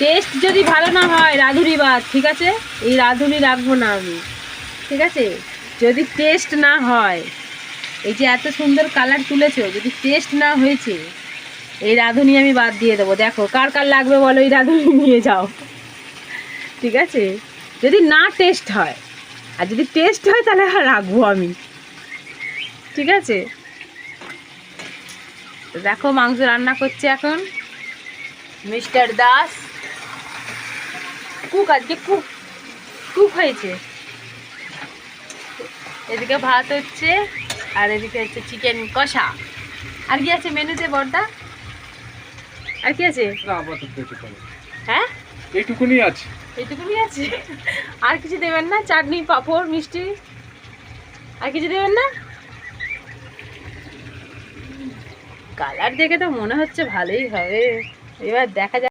Test যদি ভালো না হয় রাঁধুনি বাদ, ঠিক আছে? এই রাঁধুনি রাখবো না আমি, ঠিক আছে? যদি টেস্ট না হয়, এই যে এত সুন্দর কালার তুলেছো, যদি টেস্ট না হয়েছে এই রাঁধুনি আমি বাদ দিয়ে দেবো। দেখো কার কার লাগবে বলো, এই রাঁধুনি নিয়ে যাও, ঠিক আছে? যদি না টেস্ট হয়, আর যদি টেস্ট হয় তাহলে আর রাখবো আমি, ঠিক আছে? তো দেখো মাংস রান্না করছে এখন মিস্টার দাস। কুক আজকে কুক কুক হয়েছে। এদিকে ভাত হচ্ছে আর এদিকে হচ্ছে চিকেন কষা। আর কি আছে মেনুতে বড়দা? আর কি আছে? হ্যাঁ এইটুকুনি আছে। এইটুকুনি আছে? আর কিছু দেবেন না? চাটনি, পাঁপড়, মিষ্টি আর কিছু দেবেন না? কালার দেখে তো মনে হচ্ছে ভালোই হবে, এবার দেখা যাক।